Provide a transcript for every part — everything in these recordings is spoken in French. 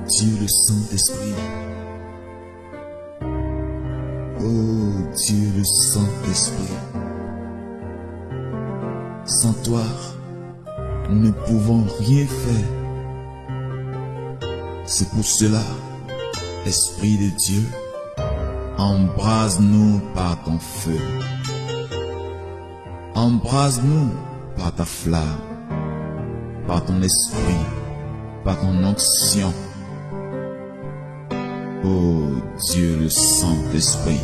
Dieu le Saint-Esprit. Oh Dieu le Saint-Esprit. Sans toi, nous ne pouvons rien faire. C'est pour cela, Esprit de Dieu, embrase-nous par ton feu. Embrase-nous par ta flamme, par ton esprit, par ton onction. Oh Dieu le Saint-Esprit.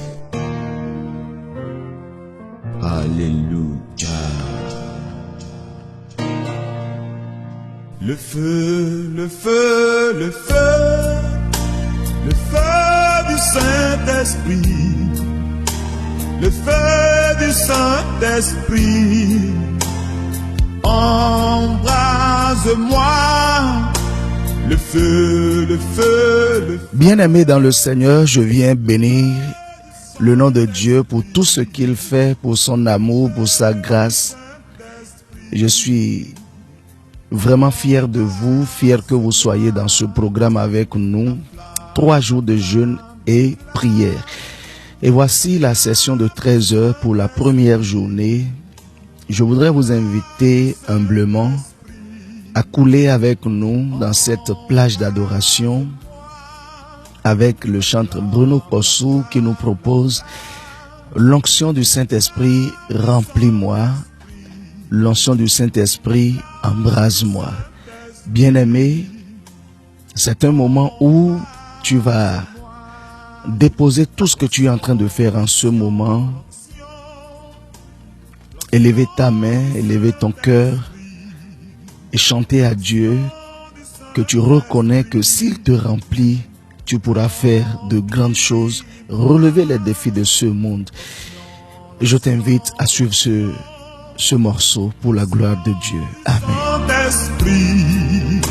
Alléluia. Le feu, le feu, le feu, le feu du Saint-Esprit, le feu du Saint-Esprit, embrase-moi, le feu, le feu, le feu. Bien-aimé dans le Seigneur, je viens bénir le nom de Dieu pour tout ce qu'il fait, pour son amour, pour sa grâce. Je suis vraiment fier de vous, fier que vous soyez dans ce programme avec nous. 3 jours de jeûne et prière. Et voici la session de 13 heures pour la première journée. Je voudrais vous inviter humblement à couler avec nous dans cette plage d'adoration avec le chanteur Bruno Kossou qui nous propose l'onction du Saint-Esprit, remplis-moi. L'onction du Saint-Esprit, embrase-moi. Bien-aimé, c'est un moment où tu vas déposer tout ce que tu es en train de faire en ce moment. Élever ta main, élever ton cœur et chanter à Dieu que tu reconnais que s'il te remplit, tu pourras faire de grandes choses, relever les défis de ce monde. Je t'invite à suivre ce morceau pour la gloire de Dieu. Amen. Saint-Esprit,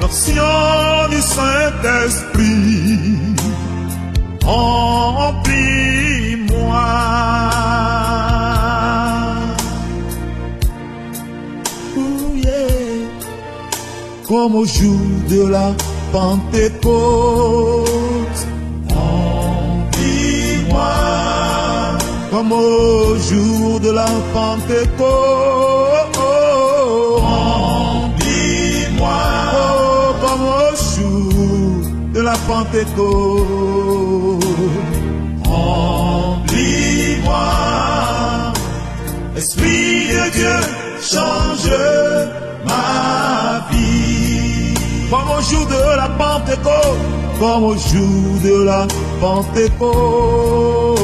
l'onction du Saint-Esprit, remplis-moi. Oh yeah. Comme au jour de la Pentecôte, remplis-moi. Comme au jour de la Pentecôte, remplis-moi. Oh, comme au jour de la Pentecôte, remplis-moi. Esprit de Dieu, change ma vie. Comme au jour de la Pentecôte, comme au jour de la Pentecôte.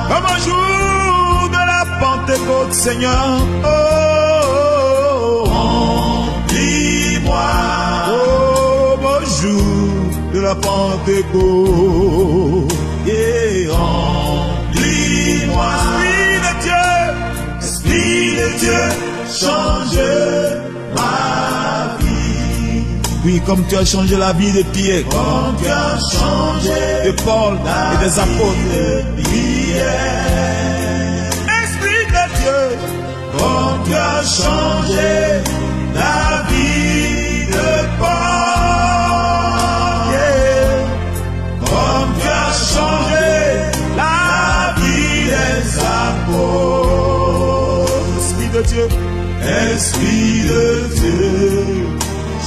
Comme un jour de la Pentecôte, Seigneur, oh, remplis-moi. Oh, mon jour de la Pentecôte, yeah, remplis-moi. Esprit de Dieu, change ma vie. Oui, comme tu as changé la vie de Pierre, comme tu as changé de Paul et des apôtres. Esprit de Dieu, comme tu as changé la vie de Paul, yeah. Comme tu as changé la vie des apôtres. Esprit de Dieu, Esprit de Dieu,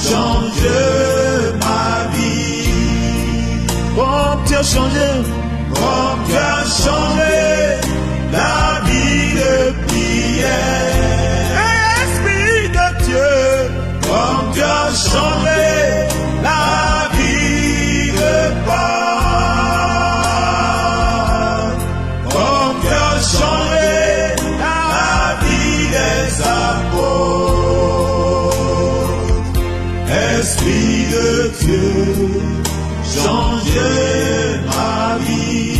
change ma vie. Comme tu as changé, comme tu as changé la vie de Pierre. Esprit de Dieu, comme tu as changé la vie de Paul. Comme tu as changé la vie des apôtres. Esprit de Dieu, change ma vie.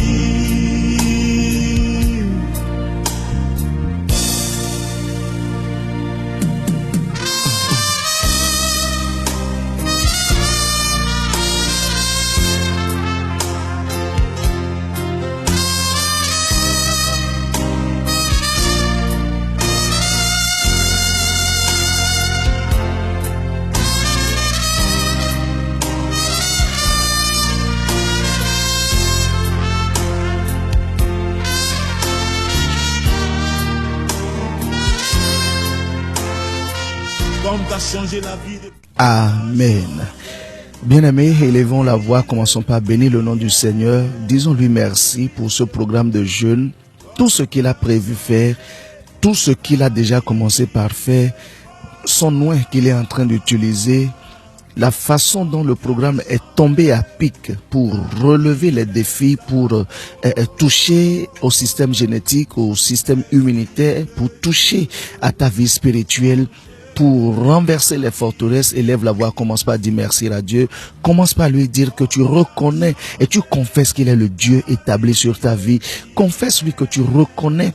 comme tu as changé la vie de... Amen. Bien-aimés, élevons la voix, commençons par bénir le nom du Seigneur. Disons-lui merci pour ce programme de jeûne, tout ce qu'il a prévu faire, tout ce qu'il a déjà commencé par faire, son nom qu'il est en train d'utiliser, la façon dont le programme est tombé à pic pour relever les défis, pour toucher au système génétique, au système immunitaire, pour toucher à ta vie spirituelle, pour renverser les forteresses. Élève la voix, commence par dire merci à Dieu, commence par lui dire que tu reconnais et tu confesses qu'il est le Dieu établi sur ta vie. Confesse-lui que tu reconnais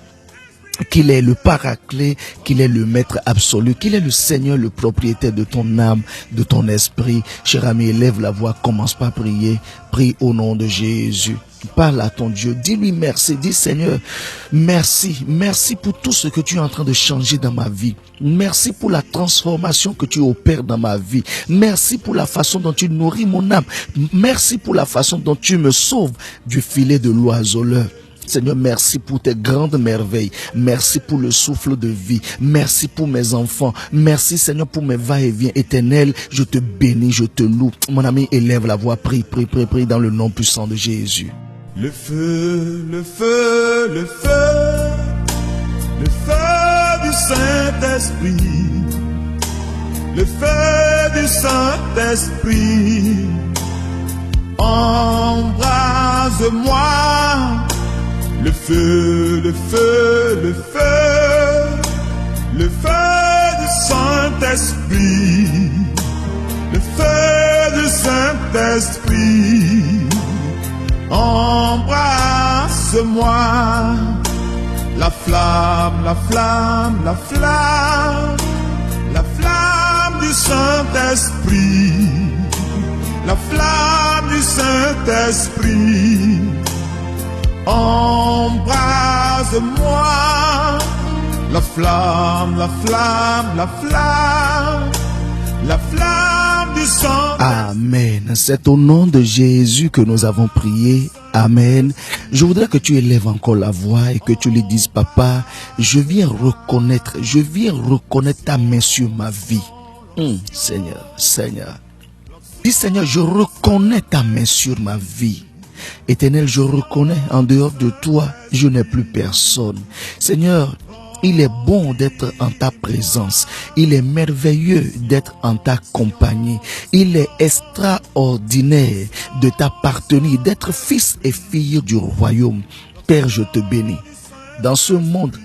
qu'il est le paraclet, qu'il est le maître absolu, qu'il est le Seigneur, le propriétaire de ton âme, de ton esprit. Cher ami, élève la voix, commence par prier, prie au nom de Jésus. Parle à ton Dieu, dis-lui merci, dis Seigneur, merci, merci pour tout ce que tu es en train de changer dans ma vie. Merci pour la transformation que tu opères dans ma vie. Merci pour la façon dont tu nourris mon âme. Merci pour la façon dont tu me sauves du filet de l'oiseleur. Seigneur, merci pour tes grandes merveilles. Merci pour le souffle de vie. Merci pour mes enfants. Merci, Seigneur, pour mes va-et-vient éternels. Je te bénis, je te loue. Mon ami, élève la voix. Prie, prie, prie, prie dans le nom puissant de Jésus. Le feu, le feu, le feu, le feu du Saint-Esprit, le feu du Saint-Esprit, embrase-moi. Le feu, le feu, le feu, le feu du Saint-Esprit, le feu du Saint-Esprit, embrasse-moi. La flamme, la flamme, la flamme, la flamme du Saint-Esprit, la flamme du Saint-Esprit, embrase-moi. La flamme, la flamme, la flamme, la flamme du sang. Amen. C'est au nom de Jésus que nous avons prié. Amen. Je voudrais que tu élèves encore la voix et que tu lui dises, Papa, je viens reconnaître ta main sur ma vie. Seigneur, Seigneur. Dis, Seigneur, je reconnais ta main sur ma vie. Éternel, je reconnais, en dehors de toi, je n'ai plus personne. Seigneur, il est bon d'être en ta présence. Il est merveilleux d'être en ta compagnie. Il est extraordinaire de t'appartenir, d'être fils et fille du royaume. Père, je te bénis. Dans ce monde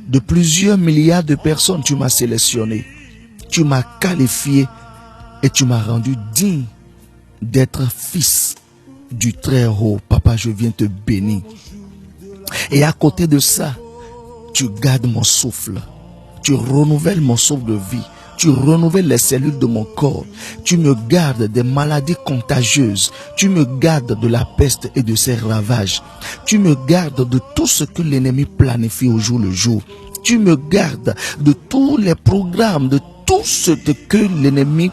de plusieurs milliards de personnes, tu m'as sélectionné. Tu m'as qualifié et tu m'as rendu digne d'être fils du Très-Haut. Papa, je viens te bénir. Et à côté de ça, tu gardes mon souffle. Tu renouvelles mon souffle de vie. Tu renouvelles les cellules de mon corps. Tu me gardes des maladies contagieuses. Tu me gardes de la peste et de ses ravages. Tu me gardes de tout ce que l'ennemi planifie au jour le jour. Tu me gardes de tous les programmes, de tout ce que l'ennemi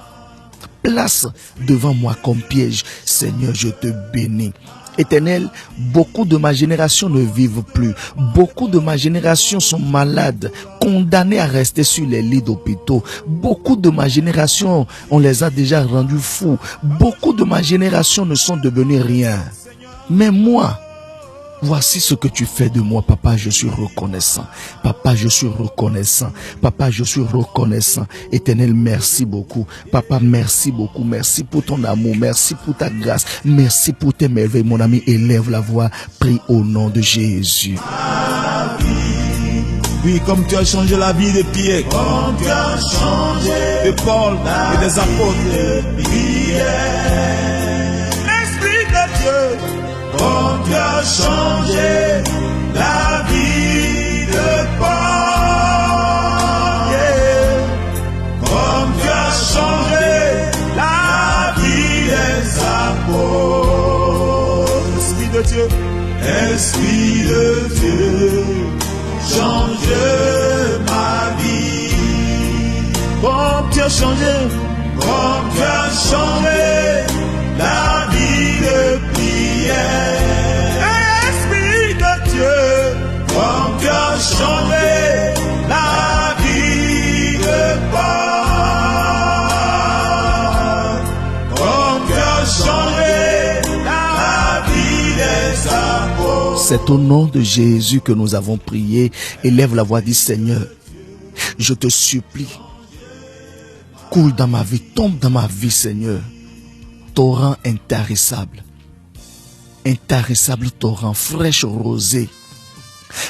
place devant moi comme piège. Seigneur, je te bénis. Éternel, beaucoup de ma génération ne vivent plus. Beaucoup de ma génération sont malades, condamnés à rester sur les lits d'hôpitaux. Beaucoup de ma génération, on les a déjà rendus fous. Beaucoup de ma génération ne sont devenus rien. Mais moi, voici ce que tu fais de moi, papa, je suis reconnaissant. Papa, je suis reconnaissant. Papa, je suis reconnaissant. Éternel, merci beaucoup. Papa, merci beaucoup. Merci pour ton amour. Merci pour ta grâce. Merci pour tes merveilles, mon ami. Élève la voix. Prie au nom de Jésus. Oui, comme tu as changé la vie de Pierre, comme tu as changé de Paul et des apôtres. Esprit de Dieu, comme tu as changé la vie de Paul, comme tu as changé la vie des apôtres. Esprit de Dieu, Esprit de Dieu, change ma vie. Comme tu as changé, comme tu as changé la vie de prière. Esprit de Dieu, comme tu as changé la vie de Paul. C'est au nom de Jésus que nous avons prié. Élève la voix, dis Seigneur, je te supplie, coule dans ma vie, tombe dans ma vie, Seigneur. Torrent intarissable, intarissable torrent, fraîche rosée.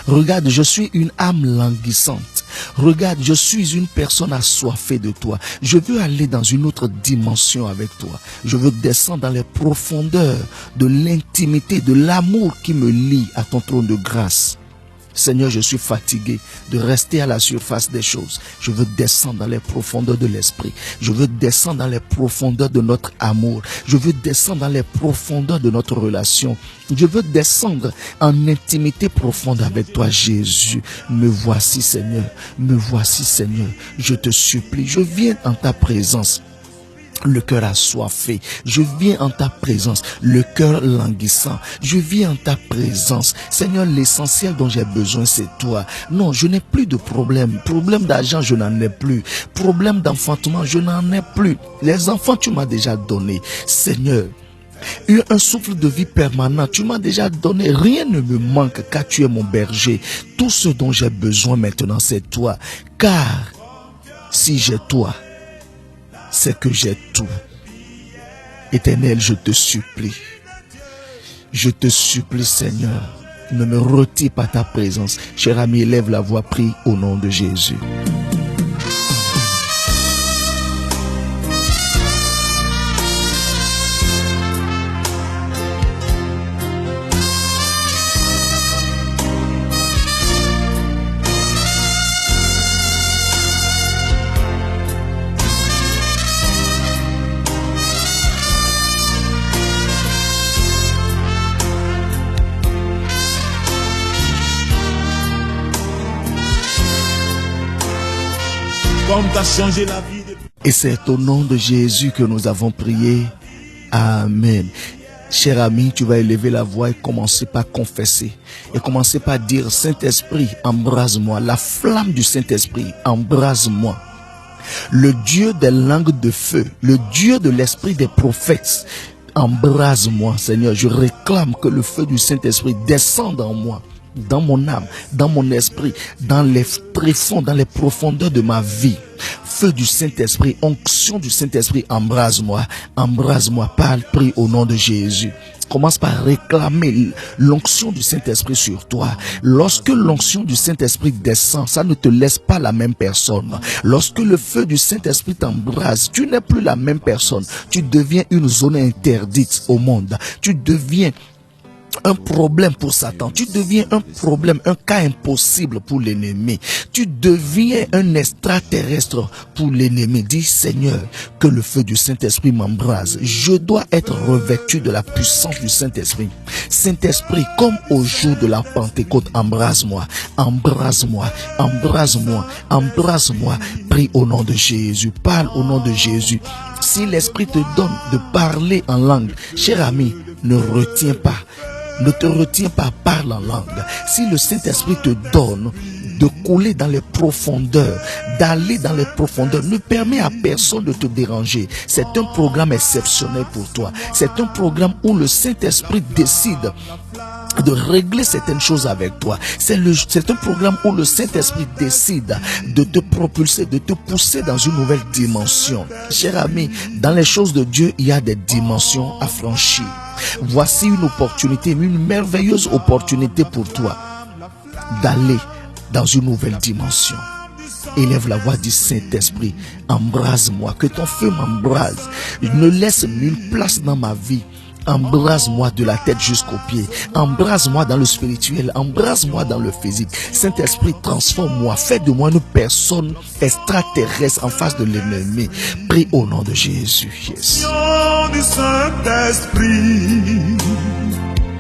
Regarde, je suis une âme languissante. Regarde, je suis une personne assoiffée de toi. Je veux aller dans une autre dimension avec toi. Je veux descendre dans les profondeurs de l'intimité, de l'amour qui me lie à ton trône de grâce. Seigneur, je suis fatigué de rester à la surface des choses. Je veux descendre dans les profondeurs de l'esprit. Je veux descendre dans les profondeurs de notre amour. Je veux descendre dans les profondeurs de notre relation. Je veux descendre en intimité profonde avec toi, Jésus. Me voici, Seigneur. Me voici, Seigneur. Je te supplie. Je viens en ta présence. Le cœur assoiffé, je viens en ta présence, le cœur languissant, je viens en ta présence. Seigneur, l'essentiel dont j'ai besoin, c'est toi. Non, je n'ai plus de problème. Problème d'argent, je n'en ai plus. Problème d'enfantement, je n'en ai plus. Les enfants, tu m'as déjà donné. Seigneur, un souffle de vie permanent, tu m'as déjà donné. Rien ne me manque car tu es mon berger. Tout ce dont j'ai besoin maintenant, c'est toi. Car si j'ai toi, c'est que j'ai tout. Éternel, je te supplie. Je te supplie, Seigneur. Ne me retire pas ta présence. Cher ami, élève la voix, prie au nom de Jésus. Comme tu as changé la vie de... Et c'est au nom de Jésus que nous avons prié. Amen. Cher ami, tu vas élever la voix et commencer par confesser. Et commencer par dire, Saint-Esprit, embrase-moi. La flamme du Saint-Esprit, embrase-moi. Le Dieu des langues de feu, le Dieu de l'esprit des prophètes, embrase-moi, Seigneur. Je réclame que le feu du Saint-Esprit descende en moi, dans mon âme, dans mon esprit, dans les tréfonds, dans les profondeurs de ma vie. Feu du Saint-Esprit, onction du Saint-Esprit, embrase-moi, embrase-moi, parle, prie au nom de Jésus. Commence par réclamer l'onction du Saint-Esprit sur toi. Lorsque l'onction du Saint-Esprit descend, ça ne te laisse pas la même personne. Lorsque le feu du Saint-Esprit t'embrase, tu n'es plus la même personne. Tu deviens une zone interdite au monde. Tu deviens un problème pour Satan. Tu deviens un problème, un cas impossible pour l'ennemi. Tu deviens un extraterrestre pour l'ennemi. Dis, Seigneur, que le feu du Saint-Esprit m'embrase. Je dois être revêtu de la puissance du Saint-Esprit. Saint-Esprit, comme au jour de la Pentecôte, embrase-moi, embrase-moi, embrase-moi, embrase-moi. Prie au nom de Jésus. Parle au nom de Jésus. Si l'Esprit te donne de parler en langue, cher ami, ne retiens pas. Ne te retiens pas, parle en langue. Si le Saint-Esprit te donne de couler dans les profondeurs, d'aller dans les profondeurs, ne permets à personne de te déranger. C'est un programme exceptionnel pour toi. C'est un programme où le Saint-Esprit décide de régler certaines choses avec toi. C'est un programme où le Saint-Esprit décide de te propulser, de te pousser dans une nouvelle dimension. Cher ami, dans les choses de Dieu, il y a des dimensions à franchir. Voici une opportunité, une merveilleuse opportunité pour toi d'aller dans une nouvelle dimension. Élève la voix du Saint-Esprit, embrase-moi, que ton feu m'embrase. Ne laisse nulle place dans ma vie. Embrase-moi de la tête jusqu'aux pieds. Embrase-moi dans le spirituel. Embrase-moi dans le physique. Saint-Esprit, transforme-moi. Fais de moi une personne extraterrestre en face de l'ennemi. Prie au nom de Jésus. Yes. Du Saint-Esprit,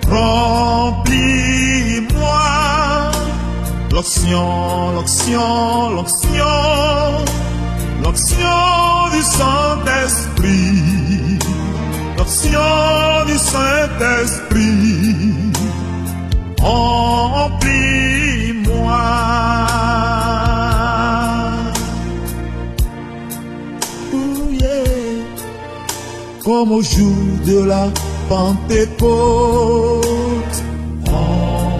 remplis-moi. L'onction, l'onction, l'onction, l'onction du Saint-Esprit. L'onction du Saint-Esprit, remplis-moi. Oh yeah. Comme au jour de la Pentecôte, remplis-moi.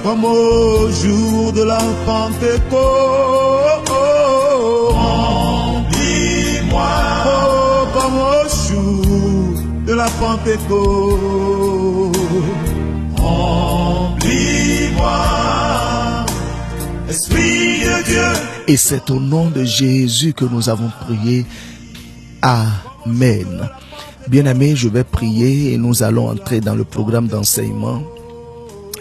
comme au jour de la Pentecôte. Remplis-moi, oh, comme au jour de la Pentecôte. Remplis-moi, Esprit de Dieu. Et c'est au nom de Jésus que nous avons prié. Amen. Bien-aimés, je vais prier et nous allons entrer dans le programme d'enseignement.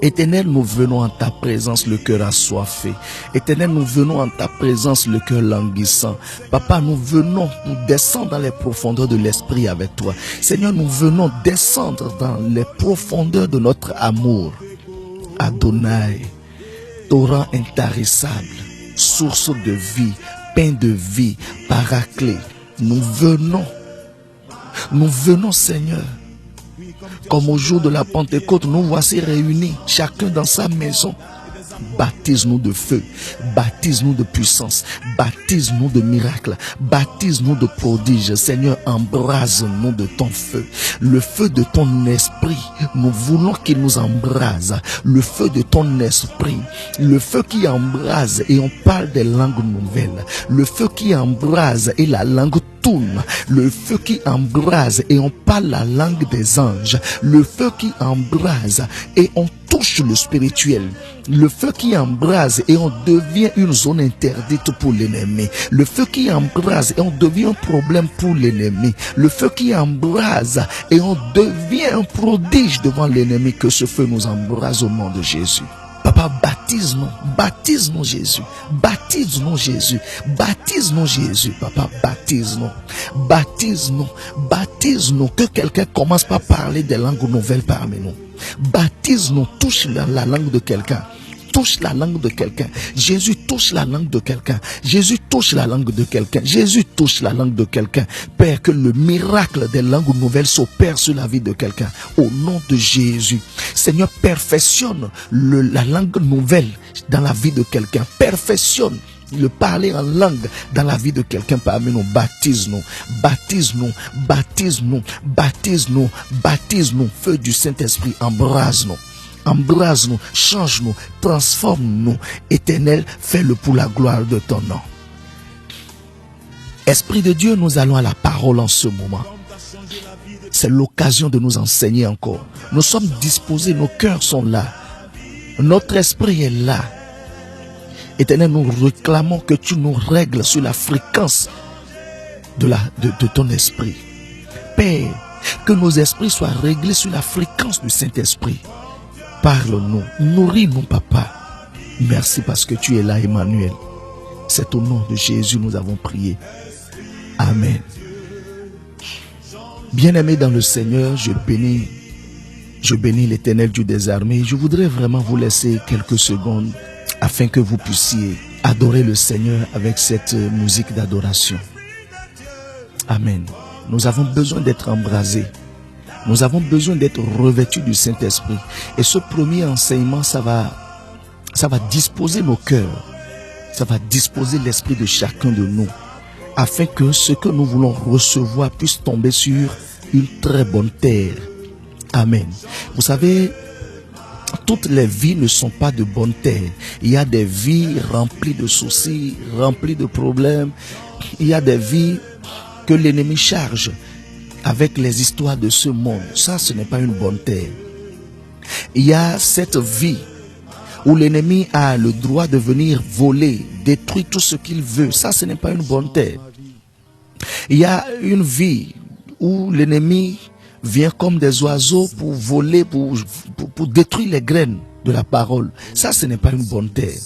Éternel, nous venons en ta présence, le cœur assoiffé. Éternel, nous venons en ta présence, le cœur languissant. Papa, nous venons pour descendre dans les profondeurs de l'esprit avec toi. Seigneur, nous venons descendre dans les profondeurs de notre amour. Adonai, torrent intarissable, source de vie, pain de vie, paraclet. Nous venons, Seigneur. Comme au jour de la Pentecôte, nous voici réunis, chacun dans sa maison. Baptise-nous de feu, baptise-nous de puissance, baptise-nous de miracles, baptise-nous de prodiges. Seigneur, embrase-nous de ton feu. Le feu de ton esprit, nous voulons qu'il nous embrase. Le feu de ton esprit, le feu qui embrase et on parle des langues nouvelles. Le feu qui embrase et la langue tourne. Le feu qui embrase et on parle la langue des anges. Le feu qui embrase et on touche le spirituel. Le feu qui embrase et on devient une zone interdite pour l'ennemi. Le feu qui embrase et on devient un problème pour l'ennemi. Le feu qui embrase et on devient un prodige devant l'ennemi. Que ce feu nous embrase au nom de Jésus. Papa, baptise-nous Jésus, baptise-nous Jésus, baptise-nous Jésus, papa, baptise-nous, que quelqu'un commence par parler des langues nouvelles parmi nous. Baptise-nous, touche la langue de quelqu'un. Touche la langue de quelqu'un. Jésus touche la langue de quelqu'un. Jésus touche la langue de quelqu'un. Jésus touche la langue de quelqu'un. Père, que le miracle des langues nouvelles s'opère sur la vie de quelqu'un. Au nom de Jésus. Seigneur, perfectionne la langue nouvelle dans la vie de quelqu'un. Perfectionne le parler en langue dans la vie de quelqu'un parmi nous. Baptise-nous, baptise-nous, baptise-nous, baptise-nous, baptise-nous. Feu du Saint-Esprit, embrase-nous. Embrase-nous, change-nous, transforme-nous. Éternel, fais-le pour la gloire de ton nom. Esprit de Dieu, nous allons à la parole en ce moment. C'est l'occasion de nous enseigner encore. Nous sommes disposés, nos cœurs sont là. Notre esprit est là. Éternel, nous réclamons que tu nous règles sur la fréquence de ton esprit. Père, que nos esprits soient réglés sur la fréquence du Saint-Esprit. Parle-nous, nourris-nous, papa. Merci parce que tu es là, Emmanuel. C'est au nom de Jésus nous avons prié. Amen. Bien-aimés dans le Seigneur, je bénis l'Éternel Dieu des armées. Je voudrais vraiment vous laisser quelques secondes afin que vous puissiez adorer le Seigneur avec cette musique d'adoration. Amen. Nous avons besoin d'être embrasés. Nous avons besoin d'être revêtus du Saint-Esprit. Et ce premier enseignement, ça va disposer nos cœurs. Ça va disposer l'esprit de chacun de nous. Afin que ce que nous voulons recevoir puisse tomber sur une très bonne terre. Amen. Vous savez, toutes les vies ne sont pas de bonne terre. Il y a des vies remplies de soucis, remplies de problèmes. Il y a des vies que l'ennemi charge avec les histoires de ce monde. Ça, ce n'est pas une bonne terre. Il y a cette vie où l'ennemi a le droit de venir voler, détruire tout ce qu'il veut. Ça, ce n'est pas une bonne terre. Il y a une vie où l'ennemi vient comme des oiseaux pour voler, pour détruire les graines de la parole. Ça, ce n'est pas une bonne terre.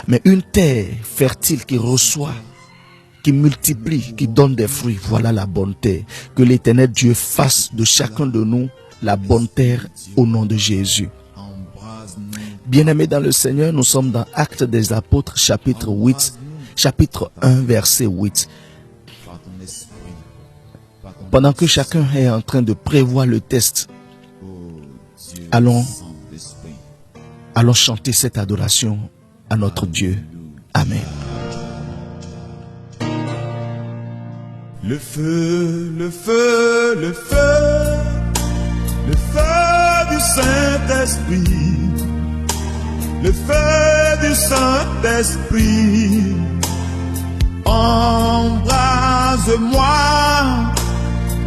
Mais une terre fertile qui reçoit, qui multiplie, qui donne des fruits, voilà la bonne terre. Que l'Éternel Dieu fasse de chacun de nous la bonne terre au nom de Jésus. Bien-aimés dans le Seigneur, nous sommes dans Actes des Apôtres, chapitre 1, verset 8. Pendant que chacun est en train de prévoir le test, allons chanter cette adoration à notre Dieu. Amen. Le feu, le feu, le feu, le feu du Saint-Esprit le feu du Saint-Esprit. Embrase-moi,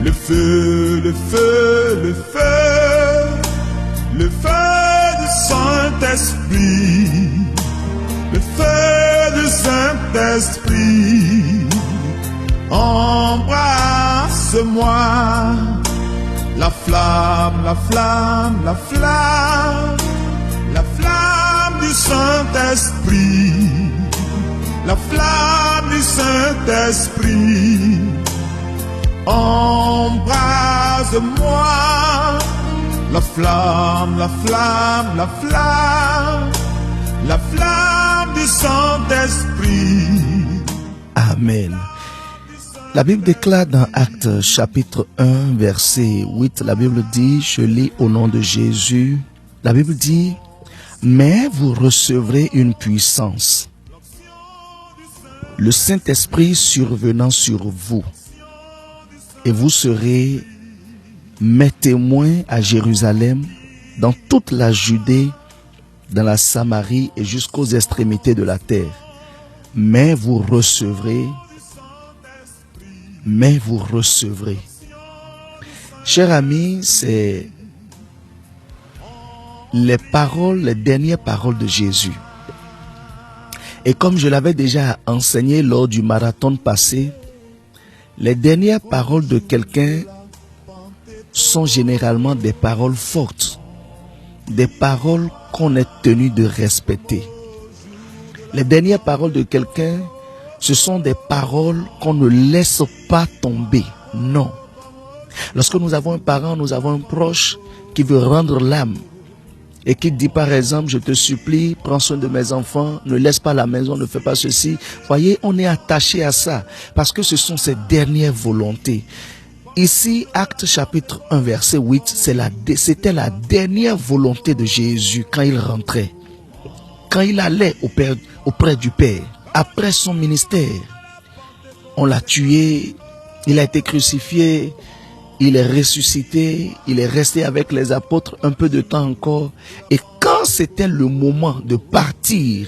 le feu, le feu, le feu, le feu du Saint-Esprit, le feu du Saint-Esprit. Embrasse-moi, la flamme, la flamme, la flamme, la flamme du Saint-Esprit, la flamme du Saint-Esprit. Embrase-moi, la flamme, la flamme, la flamme, la flamme du Saint-Esprit. Amen. La Bible déclare dans Actes chapitre 1 verset 8, la Bible dit, je lis au nom de Jésus, la Bible dit, mais vous recevrez une puissance, le Saint-Esprit survenant sur vous, et vous serez mes témoins à Jérusalem, dans toute la Judée, dans la Samarie et jusqu'aux extrémités de la terre. Mais vous recevrez. Chers amis, c'est les dernières paroles de Jésus. Et comme je l'avais déjà enseigné lors du marathon passé, les dernières paroles de quelqu'un sont généralement des paroles fortes, des paroles qu'on est tenu de respecter. Les dernières paroles de quelqu'un, ce sont des paroles qu'on ne laisse pas tomber. Non. Lorsque nous avons un parent, nous avons un proche qui veut rendre l'âme et qui dit par exemple, je te supplie, prends soin de mes enfants, ne laisse pas la maison, ne fais pas ceci. Voyez, on est attaché à ça parce que ce sont ses dernières volontés. Ici, Actes chapitre 1 verset 8, c'était la dernière volonté de Jésus quand il rentrait. Quand il allait auprès du Père. Après son ministère, on l'a tué, il a été crucifié, il est ressuscité, il est resté avec les apôtres un peu de temps encore. Et quand c'était le moment de partir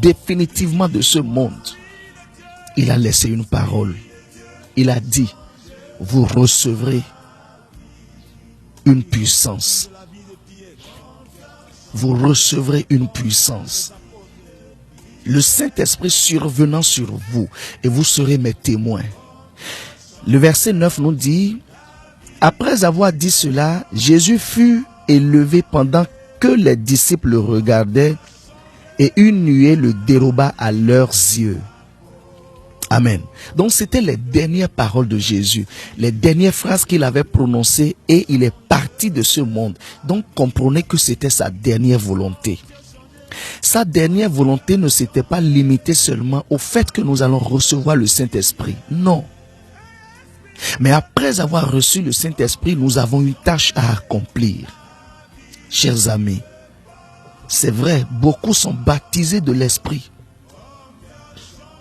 définitivement de ce monde, il a laissé une parole. Il a dit, vous recevrez une puissance. Vous recevrez une puissance. Le Saint-Esprit survenant sur vous et vous serez mes témoins. Le verset 9 nous dit, après avoir dit cela, Jésus fut élevé pendant que les disciples le regardaient et une nuée le déroba à leurs yeux. Amen. Donc c'était les dernières paroles de Jésus, les dernières phrases qu'il avait prononcées et il est parti de ce monde. Donc comprenez que c'était sa dernière volonté. Sa dernière volonté ne s'était pas limitée seulement au fait que nous allons recevoir le Saint-Esprit. Non. Mais après avoir reçu le Saint-Esprit, nous avons une tâche à accomplir. Chers amis, c'est vrai, beaucoup sont baptisés de l'Esprit.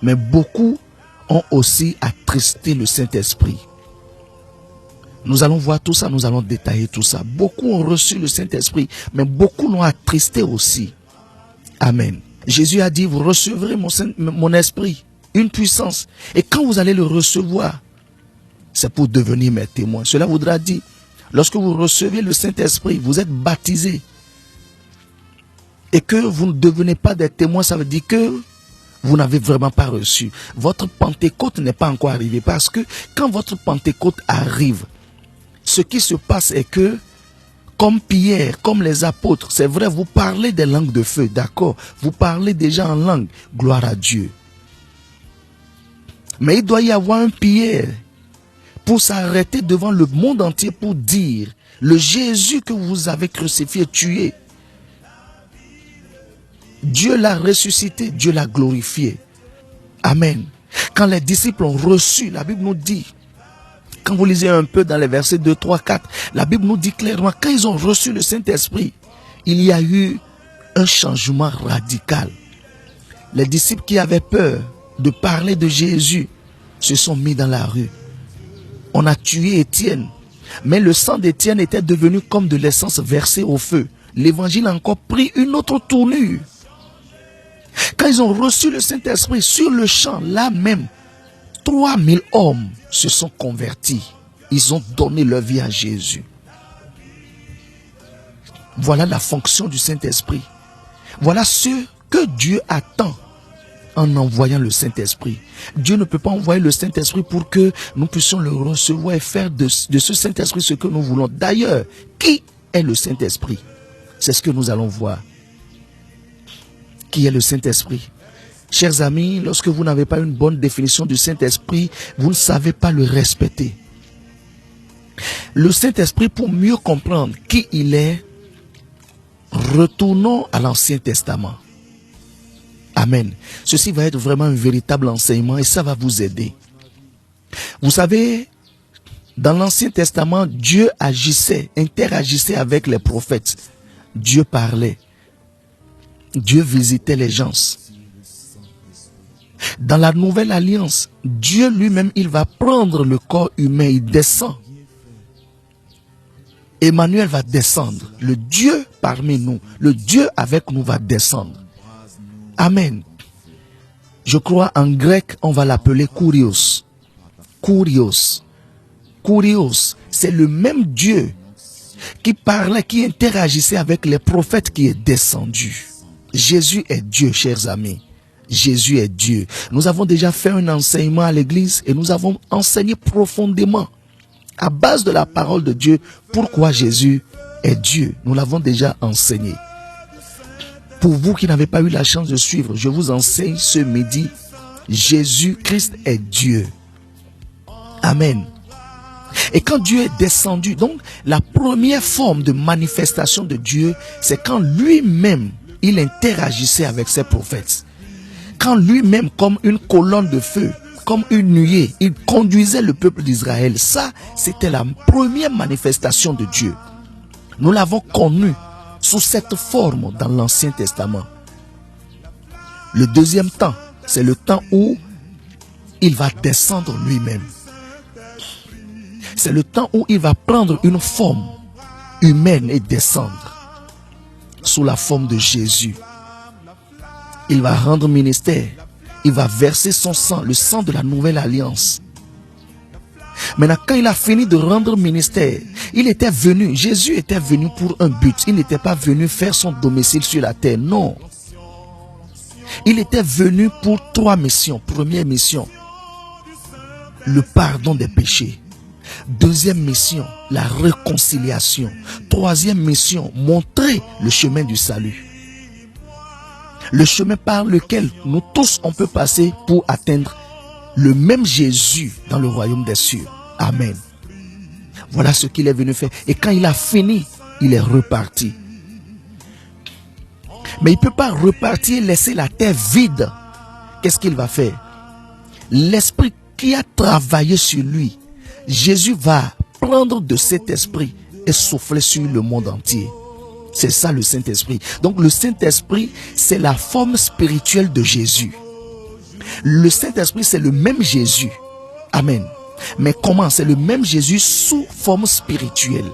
Mais beaucoup ont aussi attristé le Saint-Esprit. Nous allons voir tout ça, nous allons détailler tout ça. Beaucoup ont reçu le Saint-Esprit, mais beaucoup l'ont attristé aussi. Amen. Jésus a dit, vous recevrez mon esprit, une puissance. Et quand vous allez le recevoir, c'est pour devenir mes témoins. Cela voudra dire, lorsque vous recevez le Saint-Esprit, vous êtes baptisés. Et que vous ne devenez pas des témoins, ça veut dire que vous n'avez vraiment pas reçu. Votre Pentecôte n'est pas encore arrivée. Parce que quand votre Pentecôte arrive, ce qui se passe est que, comme Pierre, comme les apôtres, c'est vrai, vous parlez des langues de feu, d'accord? Vous parlez déjà en langue, gloire à Dieu. Mais il doit y avoir un Pierre pour s'arrêter devant le monde entier pour dire, le Jésus que vous avez crucifié, tué, Dieu l'a ressuscité, Dieu l'a glorifié. Amen. Quand les disciples ont reçu, la Bible nous dit, quand vous lisez un peu dans les versets 2, 3, 4, la Bible nous dit clairement, quand ils ont reçu le Saint-Esprit, il y a eu un changement radical. Les disciples qui avaient peur de parler de Jésus se sont mis dans la rue. On a tué Étienne, mais le sang d'Étienne était devenu comme de l'essence versée au feu. l'évangile a encore pris une autre tournure. Quand ils ont reçu le Saint-Esprit sur le champ, là même, 3000 hommes se sont convertis. Ils ont donné leur vie à Jésus. Voilà la fonction du Saint-Esprit. Voilà ce que Dieu attend en envoyant le Saint-Esprit. Dieu ne peut pas envoyer le Saint-Esprit pour que nous puissions le recevoir et faire de ce Saint-Esprit ce que nous voulons. D'ailleurs, qui est le Saint-Esprit? C'est ce que nous allons voir. Qui est le Saint-Esprit? Chers amis, lorsque vous n'avez pas une bonne définition du Saint-Esprit, vous ne savez pas le respecter. Le Saint-Esprit, pour mieux comprendre qui il est, retournons à l'Ancien Testament. Amen. Ceci va être vraiment un véritable enseignement et ça va vous aider. Vous savez, dans l'Ancien Testament, Dieu agissait, interagissait avec les prophètes. Dieu parlait. Dieu visitait les gens. Dans la Nouvelle Alliance, Dieu lui-même, il va prendre le corps humain, il descend. Emmanuel va descendre. Le Dieu parmi nous, le Dieu avec nous va descendre. Amen. Je crois en grec, on va l'appeler Kurios. Kurios. Kurios, c'est le même Dieu qui parlait, qui interagissait avec les prophètes qui est descendu. Jésus est Dieu, chers amis. Jésus est Dieu. Nous avons déjà fait un enseignement à l'église et nous avons enseigné profondément à base de la parole de Dieu pourquoi Jésus est Dieu. Nous l'avons déjà enseigné. Pour vous qui n'avez pas eu la chance de suivre, je vous enseigne ce midi. Jésus-Christ est Dieu. Amen. Et quand Dieu est descendu, donc la première forme de manifestation de Dieu, c'est quand lui-même, il interagissait avec ses prophètes. Quand lui-même, comme une colonne de feu, comme une nuée, il conduisait le peuple d'Israël. Ça, c'était la première manifestation de Dieu. Nous l'avons connu sous cette forme dans l'Ancien Testament. Le deuxième temps, c'est le temps où il va descendre lui-même. C'est le temps où il va prendre une forme humaine et descendre sous la forme de Jésus. Il va rendre ministère. Il va verser son sang, le sang de la nouvelle alliance. Maintenant, quand il a fini de rendre ministère, il était venu, Jésus était venu pour un but. Il n'était pas venu faire son domicile sur la terre, non. Il était venu pour 3 missions. Première mission, le pardon des péchés. Deuxième mission, la réconciliation. Troisième mission, montrer le chemin du salut. Le chemin par lequel nous tous on peut passer pour atteindre le même Jésus dans le royaume des cieux. Amen. Voilà ce qu'il est venu faire. Et quand il a fini, il est reparti. Mais il ne peut pas repartir et laisser la terre vide. Qu'est-ce qu'il va faire? L'esprit qui a travaillé sur lui, Jésus va prendre de cet esprit et souffler sur le monde entier. C'est ça le Saint-Esprit. Donc le Saint-Esprit, c'est la forme spirituelle de Jésus. Le Saint-Esprit, c'est le même Jésus. Amen. Mais comment? C'est le même Jésus sous forme spirituelle.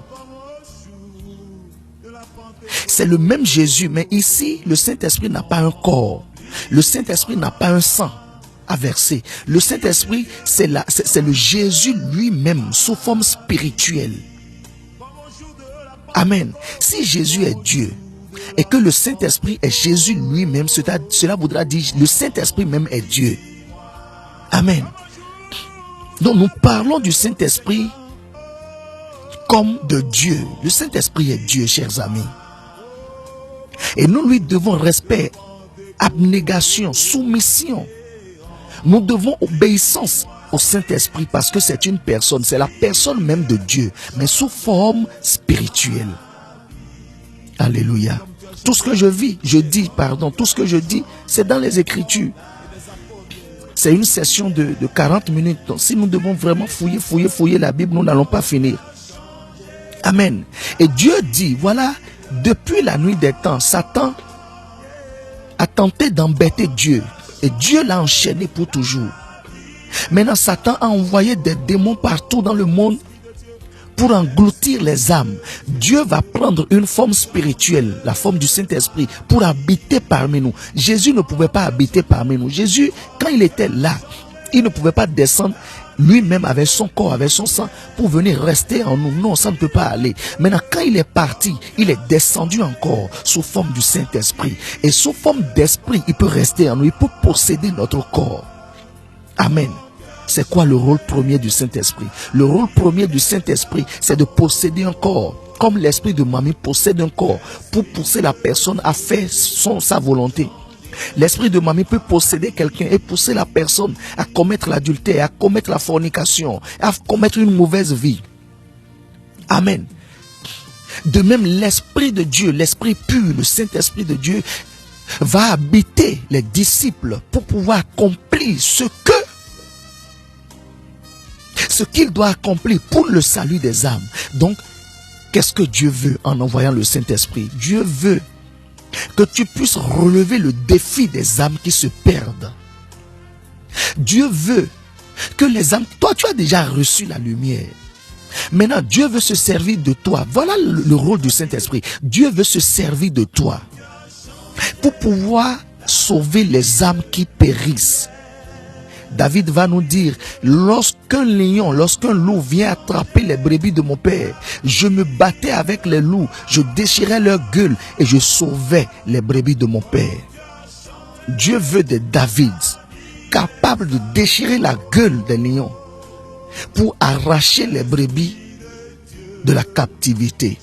C'est le même Jésus, mais ici, le Saint-Esprit n'a pas un corps. Le Saint-Esprit n'a pas un sang à verser. Le Saint-Esprit, c'est le Jésus lui-même sous forme spirituelle. Amen. Si Jésus est Dieu et que le Saint-Esprit est Jésus lui-même, cela voudra dire le Saint-Esprit même est Dieu. Amen. Donc nous parlons du Saint-Esprit comme de Dieu. Le Saint-Esprit est Dieu, chers amis. Et nous lui devons respect, abnégation, soumission. Nous devons obéissance au Saint-Esprit parce que c'est une personne, c'est la personne même de Dieu, mais sous forme spirituelle. Alléluia. Tout ce que je tout ce que je dis, c'est dans les Écritures. C'est une session de 40 minutes. Donc si nous devons vraiment fouiller la Bible, nous n'allons pas finir. Amen. Et Dieu dit, voilà, depuis la nuit des temps, Satan a tenté d'embêter Dieu. Et Dieu l'a enchaîné pour toujours. Maintenant, Satan a envoyé des démons partout dans le monde pour engloutir les âmes. Dieu va prendre une forme spirituelle, la forme du Saint-Esprit, pour habiter parmi nous. Jésus ne pouvait pas habiter parmi nous. Jésus, quand il était là, il ne pouvait pas descendre lui-même avec son corps, avec son sang, pour venir rester en nous. Non, ça ne peut pas aller. Maintenant, quand il est parti, il est descendu encore sous forme du Saint-Esprit. Et sous forme d'esprit, il peut rester en nous. Il peut posséder notre corps. Amen. C'est quoi le rôle premier du Saint-Esprit? Le rôle premier du Saint-Esprit, c'est de posséder un corps. Comme l'esprit de mamie possède un corps pour pousser la personne à faire sa volonté. L'esprit de mamie peut posséder quelqu'un et pousser la personne à commettre l'adultère, à commettre la fornication, à commettre une mauvaise vie. Amen. De même, l'Esprit de Dieu, l'Esprit pur, le Saint-Esprit de Dieu va habiter les disciples pour pouvoir accomplir ce qu'il doit accomplir pour le salut des âmes. Donc, qu'est-ce que Dieu veut en envoyant le Saint-Esprit? Dieu veut que tu puisses relever le défi des âmes qui se perdent. Dieu veut que les âmes... Toi, tu as déjà reçu la lumière. Maintenant, Dieu veut se servir de toi. Voilà le rôle du Saint-Esprit. Dieu veut se servir de toi pour pouvoir sauver les âmes qui périssent. David va nous dire, lorsqu'un lion, lorsqu'un loup vient attraper les brebis de mon père, je me battais avec les loups, je déchirais leur gueule et je sauvais les brebis de mon père. Dieu veut des David capables de déchirer la gueule des lions pour arracher les brebis de la captivité.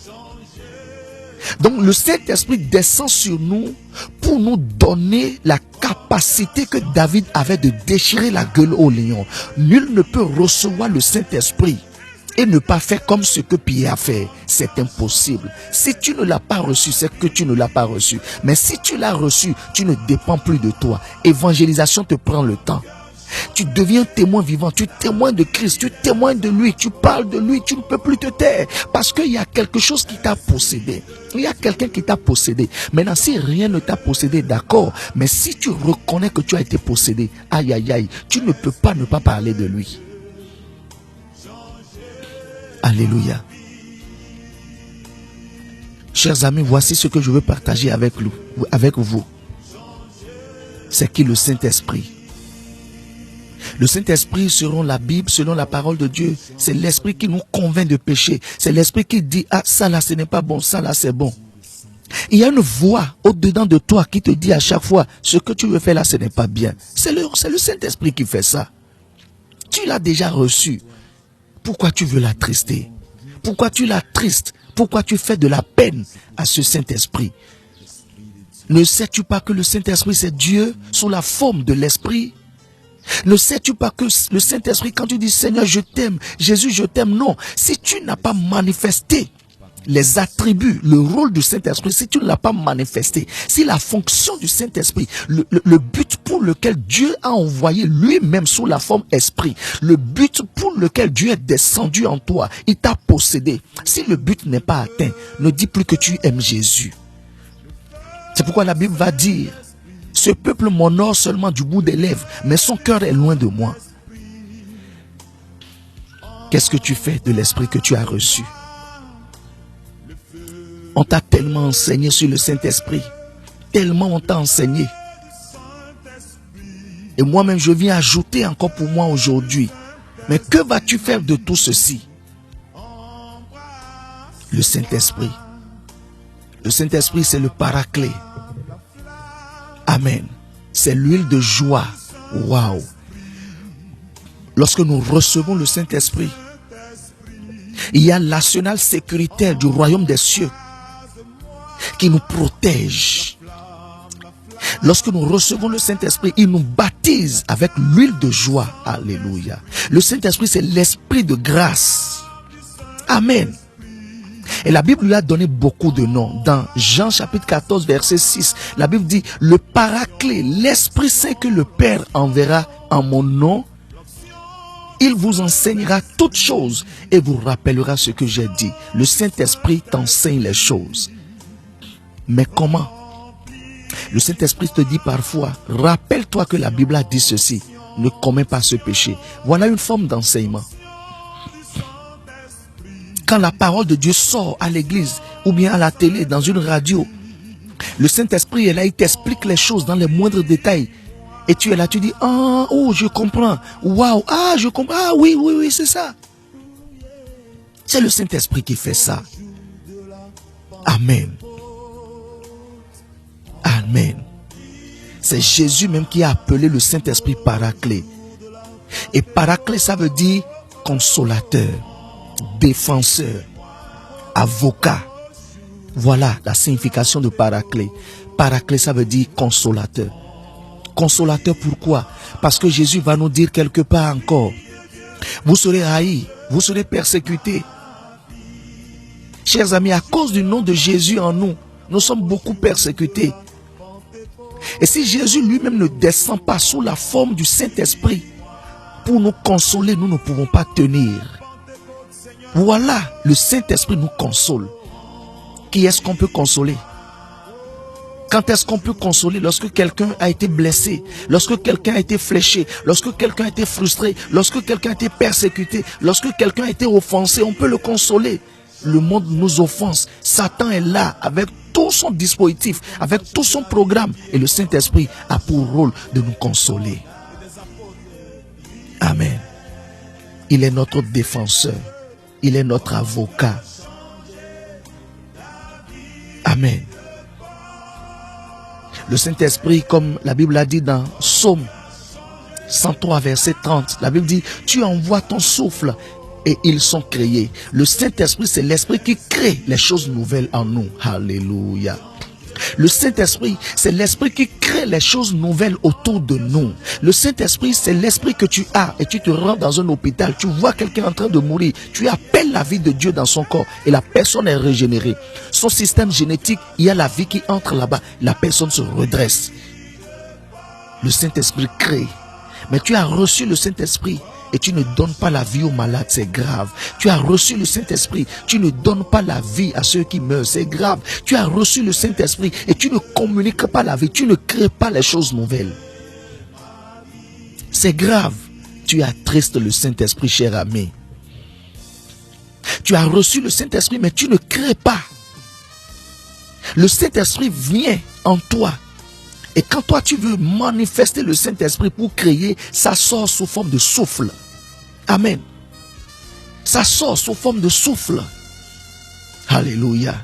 Donc le Saint-Esprit descend sur nous pour nous donner la capacité que David avait de déchirer la gueule au lion. Nul ne peut recevoir le Saint-Esprit et ne pas faire comme ce que Pierre a fait. C'est impossible. Si tu ne l'as pas reçu, c'est que tu ne l'as pas reçu. Mais si tu l'as reçu, tu ne dépends plus de toi. Évangélisation te prend le temps. Tu deviens témoin vivant, tu témoignes de Christ, tu témoignes de lui, tu parles de lui, tu ne peux plus te taire parce qu'il y a quelque chose qui t'a possédé. Il y a quelqu'un qui t'a possédé. Maintenant, si rien ne t'a possédé, d'accord, mais si tu reconnais que tu as été possédé, aïe aïe aïe, tu ne peux pas ne pas parler de lui. Alléluia. Chers amis, voici ce que je veux partager avec vous. C'est qui le Saint-Esprit? Le Saint-Esprit, selon la Bible, selon la parole de Dieu, c'est l'Esprit qui nous convainc de péché. C'est l'Esprit qui dit, ah, ça là, ce n'est pas bon, ça là, c'est bon. Il y a une voix au-dedans de toi qui te dit à chaque fois, ce que tu veux faire là, ce n'est pas bien. C'est le Saint-Esprit qui fait ça. Tu l'as déjà reçu. Pourquoi tu veux l'attrister? Pourquoi tu l'attristes? Pourquoi tu fais de la peine à ce Saint-Esprit? Ne sais-tu pas que le Saint-Esprit, c'est Dieu sous la forme de l'Esprit? Ne sais-tu pas que le Saint-Esprit, quand tu dis Seigneur je t'aime, Jésus je t'aime, non. Si tu n'as pas manifesté les attributs, le rôle du Saint-Esprit, si tu ne l'as pas manifesté, si la fonction du Saint-Esprit, le but pour lequel Dieu a envoyé lui-même sous la forme esprit, le but pour lequel Dieu est descendu en toi, il t'a possédé. Si le but n'est pas atteint, ne dis plus que tu aimes Jésus. C'est pourquoi la Bible va dire, ce peuple m'honore seulement du bout des lèvres, mais son cœur est loin de moi. Qu'est-ce que tu fais de l'esprit que tu as reçu? On t'a tellement enseigné sur le Saint-Esprit. Tellement on t'a enseigné. Et moi-même, je viens ajouter encore pour moi aujourd'hui. Mais que vas-tu faire de tout ceci? Le Saint-Esprit. Le Saint-Esprit, c'est le paraclet. Amen. C'est l'huile de joie. Waouh. Lorsque nous recevons le Saint-Esprit, il y a l'arsenal sécuritaire du royaume des cieux qui nous protège. Lorsque nous recevons le Saint-Esprit, il nous baptise avec l'huile de joie. Alléluia. Le Saint-Esprit, c'est l'esprit de grâce. Amen. Et la Bible lui a donné beaucoup de noms. Dans Jean chapitre 14 verset 6, la Bible dit, le paraclet, l'Esprit Saint que le Père enverra en mon nom, il vous enseignera toutes choses et vous rappellera ce que j'ai dit. Le Saint-Esprit t'enseigne les choses. Mais comment? Le Saint-Esprit te dit parfois, rappelle-toi que la Bible a dit ceci, ne commets pas ce péché. Voilà une forme d'enseignement. Quand la parole de Dieu sort à l'église ou bien à la télé, dans une radio, le Saint-Esprit est là, il t'explique les choses dans les moindres détails. Et tu es là, tu dis, ah, oh, je comprends. Waouh, ah, je comprends. Ah, oui, oui, oui, c'est ça. C'est le Saint-Esprit qui fait ça. Amen. Amen. C'est Jésus même qui a appelé le Saint-Esprit Paraclet. Et Paraclet, ça veut dire consolateur, défenseur, avocat. Voilà la signification de Paraclet. Paraclet, ça veut dire consolateur. Consolateur, pourquoi? Parce que Jésus va nous dire quelque part encore, vous serez haïs, vous serez persécutés. Chers amis, à cause du nom de Jésus en nous, nous sommes beaucoup persécutés. Et si Jésus lui-même ne descend pas sous la forme du Saint-Esprit pour nous consoler, nous ne pouvons pas tenir. Voilà, le Saint-Esprit nous console. Qui est-ce qu'on peut consoler? Quand est-ce qu'on peut consoler? Lorsque quelqu'un a été blessé, lorsque quelqu'un a été fléché, lorsque quelqu'un a été frustré, lorsque quelqu'un a été persécuté, lorsque quelqu'un a été offensé, on peut le consoler. Le monde nous offense. Satan est là avec tout son dispositif, avec tout son programme. Et le Saint-Esprit a pour rôle de nous consoler. Amen. Il est notre défenseur. Il est notre avocat. Amen. Le Saint-Esprit, comme la Bible a dit dans Psaume 103, verset 30, la Bible dit, tu envoies ton souffle et ils sont créés. Le Saint-Esprit, c'est l'Esprit qui crée les choses nouvelles en nous. Alléluia. Le Saint-Esprit, c'est l'Esprit qui crée les choses nouvelles autour de nous. Le Saint-Esprit, c'est l'Esprit que tu as et tu te rends dans un hôpital, tu vois quelqu'un en train de mourir, tu appelles la vie de Dieu dans son corps et la personne est régénérée. Son système génétique, il y a la vie qui entre là-bas, la personne se redresse. Le Saint-Esprit crée. Mais tu as reçu le Saint-Esprit et tu ne donnes pas la vie aux malades, c'est grave. Tu as reçu le Saint-Esprit, tu ne donnes pas la vie à ceux qui meurent, c'est grave. Tu as reçu le Saint-Esprit et tu ne communiques pas la vie, tu ne crées pas les choses nouvelles. C'est grave. Tu attristes le Saint-Esprit, cher ami. Tu as reçu le Saint-Esprit, mais tu ne crées pas. Le Saint-Esprit vient en toi. Et quand toi tu veux manifester le Saint-Esprit pour créer, ça sort sous forme de souffle. Amen. Ça sort sous forme de souffle. Alléluia.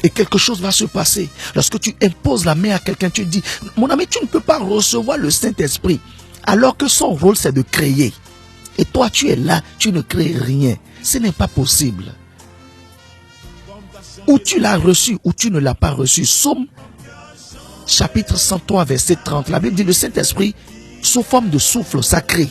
Et quelque chose va se passer. Lorsque tu imposes la main à quelqu'un, tu dis, mon ami, tu ne peux pas recevoir le Saint-Esprit. Alors que son rôle c'est de créer. Et toi tu es là, tu ne crées rien. Ce n'est pas possible. Ou tu l'as reçu, ou tu ne l'as pas reçu. Psaume chapitre 103, verset 30. La Bible dit, le Saint-Esprit, sous forme de souffle, ça crée.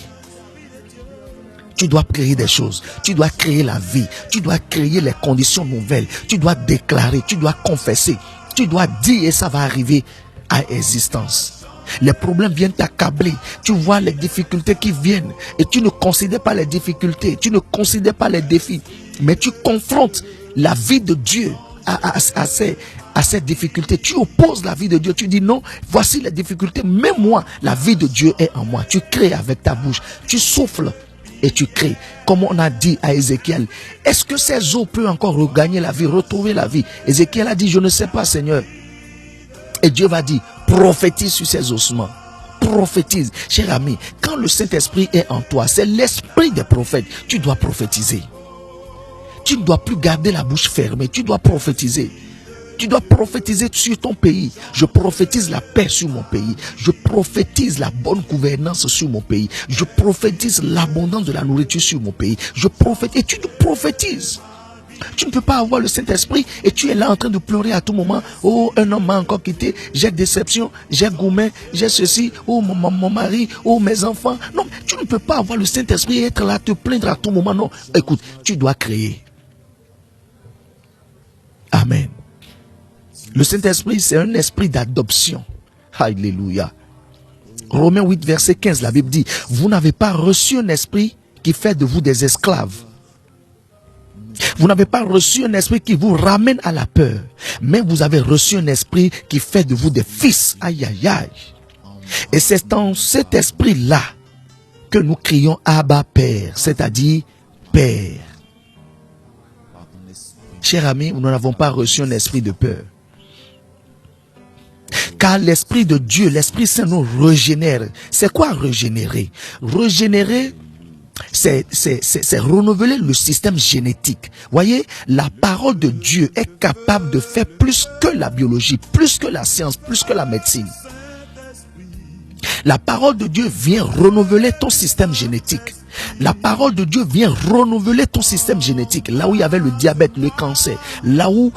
Tu dois créer des choses. Tu dois créer la vie. Tu dois créer les conditions nouvelles. Tu dois déclarer. Tu dois confesser. Tu dois dire et ça va arriver à existence. Les problèmes viennent t'accabler. Tu vois les difficultés qui viennent et tu ne considères pas les difficultés. Tu ne considères pas les défis. Mais tu confrontes la vie de Dieu à cette difficulté. Tu opposes la vie de Dieu. Tu dis non, voici les difficultés. Mais moi, la vie de Dieu est en moi. Tu crées avec ta bouche. Tu souffles et tu crées. Comme on a dit à Ézéchiel, est-ce que ces eaux peuvent encore regagner la vie, retrouver la vie? Ézéchiel a dit, je ne sais pas, Seigneur. Et Dieu va dire, prophétise sur ces ossements. Prophétise. Cher ami, quand le Saint-Esprit est en toi, c'est l'esprit des prophètes. Tu dois prophétiser. Tu ne dois plus garder la bouche fermée. Tu dois prophétiser. Tu dois prophétiser sur ton pays. Je prophétise la paix sur mon pays. Je prophétise la bonne gouvernance sur mon pays. Je prophétise l'abondance de la nourriture sur mon pays. Je prophétise. Et tu prophétises. Tu ne peux pas avoir le Saint-Esprit et tu es là en train de pleurer à tout moment. Oh, un homme m'a encore quitté. J'ai déception. J'ai gourmet. J'ai ceci. Oh, mon mari. Oh, mes enfants. Non, tu ne peux pas avoir le Saint-Esprit et être là, te plaindre à tout moment. Non, écoute, tu dois créer. Amen. Le Saint-Esprit, c'est un esprit d'adoption. Alléluia. Romains 8, verset 15, la Bible dit, vous n'avez pas reçu un esprit qui fait de vous des esclaves. Vous n'avez pas reçu un esprit qui vous ramène à la peur. Mais vous avez reçu un esprit qui fait de vous des fils. Aïe, aïe, aïe. Et c'est en cet esprit-là que nous crions Abba Père, c'est-à-dire Père. Cher ami, nous n'avons pas reçu un esprit de peur. Car l'Esprit de Dieu, l'Esprit Saint nous régénère. C'est quoi régénérer? Régénérer, c'est renouveler le système génétique. Voyez, la parole de Dieu est capable de faire plus que la biologie, plus que la science, plus que la médecine. La parole de Dieu vient renouveler ton système génétique. La parole de Dieu vient renouveler ton système génétique. Là où il y avait le diabète, le cancer, là où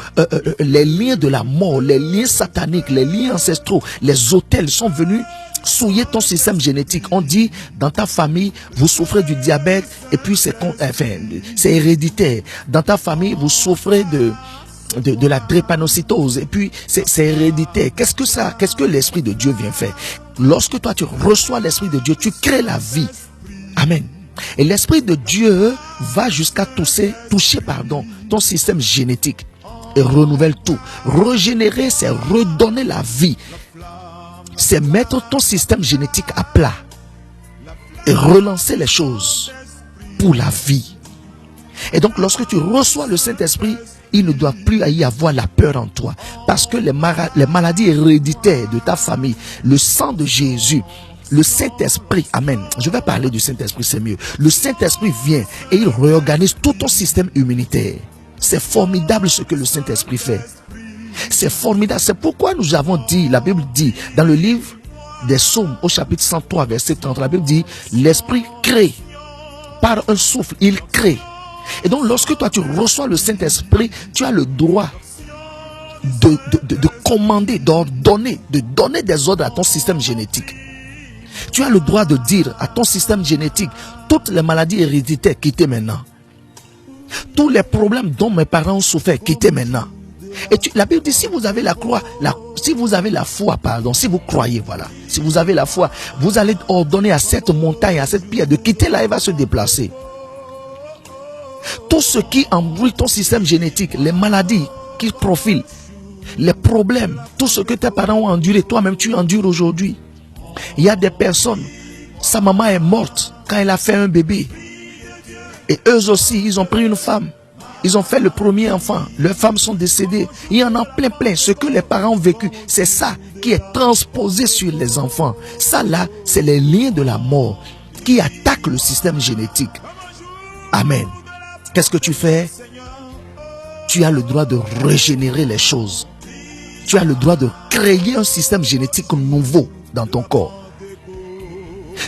les liens de la mort, les liens sataniques, les liens ancestraux, les autels sont venus souiller ton système génétique. On dit, dans ta famille, vous souffrez du diabète et puis c'est héréditaire. Dans ta famille, vous souffrez de la drépanocytose et puis c'est héréditaire. Qu'est-ce que l'Esprit de Dieu vient faire? Lorsque toi tu reçois l'Esprit de Dieu, tu crées la vie. Amen. Et l'Esprit de Dieu va jusqu'à toucher ton système génétique et renouvelle tout. Régénérer, c'est redonner la vie. C'est mettre ton système génétique à plat et relancer les choses pour la vie. Et donc lorsque tu reçois le Saint-Esprit, il ne doit plus y avoir la peur en toi. Parce que les maladies héréditaires de ta famille, le sang de Jésus, le Saint-Esprit, amen. Je vais parler du Saint-Esprit, c'est mieux. Le Saint-Esprit vient et il réorganise tout ton système immunitaire. C'est formidable ce que le Saint-Esprit fait. C'est formidable. C'est pourquoi nous avons dit, la Bible dit, dans le livre des Psaumes, au chapitre 103, verset 30, la Bible dit, l'Esprit crée. Par un souffle, il crée. Et donc, lorsque toi tu reçois le Saint-Esprit, tu as le droit de commander, d'ordonner, de donner des ordres à ton système génétique. Tu as le droit de dire à ton système génétique, toutes les maladies héréditaires, quittez maintenant. Tous les problèmes dont mes parents ont souffert, quittez maintenant. Et la Bible dit, si vous avez si vous avez la foi, si vous croyez, voilà, si vous avez la foi, vous allez ordonner à cette montagne, à cette pierre de quitter là et va se déplacer. Tout ce qui embrouille ton système génétique, les maladies qui profilent, les problèmes, tout ce que tes parents ont enduré, toi-même tu endures aujourd'hui. Il y a des personnes, sa maman est morte quand elle a fait un bébé. Et eux aussi, ils ont pris une femme. Ils ont fait le premier enfant. Leurs femmes sont décédées. Il y en a plein. Ce que les parents ont vécu, c'est ça qui est transposé sur les enfants. Ça là, c'est les liens de la mort qui attaquent le système génétique. Amen. Qu'est-ce que tu fais? Tu as le droit de régénérer les choses. Tu as le droit de créer un système génétique nouveau dans ton corps.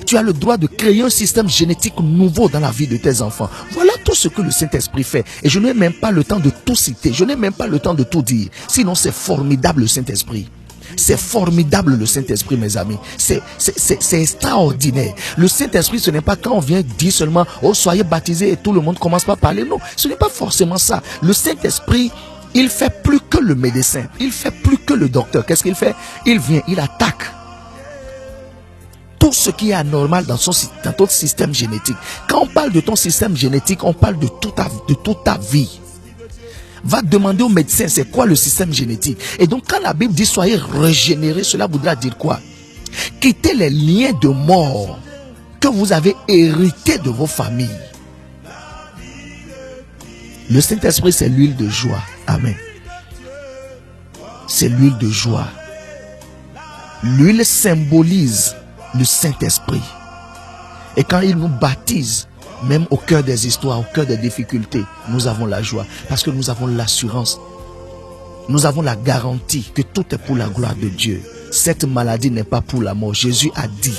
Tu as le droit de créer un système génétique nouveau dans la vie de tes enfants. Voilà tout ce que le Saint-Esprit fait. Et je n'ai même pas le temps de tout citer. Je n'ai même pas le temps de tout dire. Sinon, c'est formidable le Saint-Esprit. C'est formidable le Saint-Esprit, mes amis. C'est extraordinaire. Le Saint-Esprit, ce n'est pas quand on vient dire seulement « Oh, soyez baptisés » et tout le monde commence par parler. Non, ce n'est pas forcément ça. Le Saint-Esprit, il fait plus que le médecin. Il fait plus que le docteur. Qu'est-ce qu'il fait? Il vient, il attaque tout ce qui est anormal dans ton système génétique. Quand on parle de ton système génétique, on parle de toute ta vie. Va demander au médecin c'est quoi le système génétique. Et donc quand la Bible dit soyez régénérés, cela voudra dire quoi? Quittez les liens de mort que vous avez hérités de vos familles. Le Saint-Esprit, c'est l'huile de joie. Amen. C'est l'huile de joie. L'huile symbolise le Saint-Esprit. Et quand il nous baptise, même au cœur des histoires, au cœur des difficultés, nous avons la joie. Parce que nous avons l'assurance. Nous avons la garantie que tout est pour la gloire de Dieu. Cette maladie n'est pas pour la mort. Jésus a dit.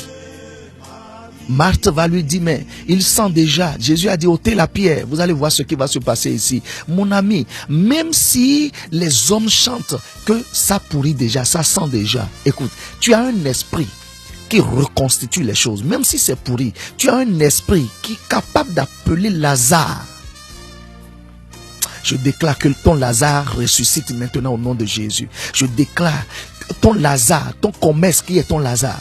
Marthe va lui dire, mais il sent déjà. Jésus a dit, ôtez la pierre. Vous allez voir ce qui va se passer ici. Mon ami, même si les hommes chantent que ça pourrit déjà, ça sent déjà. Écoute, tu as un esprit qui reconstitue les choses, même si c'est pourri. Tu as un esprit qui est capable d'appeler Lazare. Je déclare que ton Lazare ressuscite maintenant au nom de Jésus. Je déclare que ton Lazare, ton commerce qui est ton Lazare,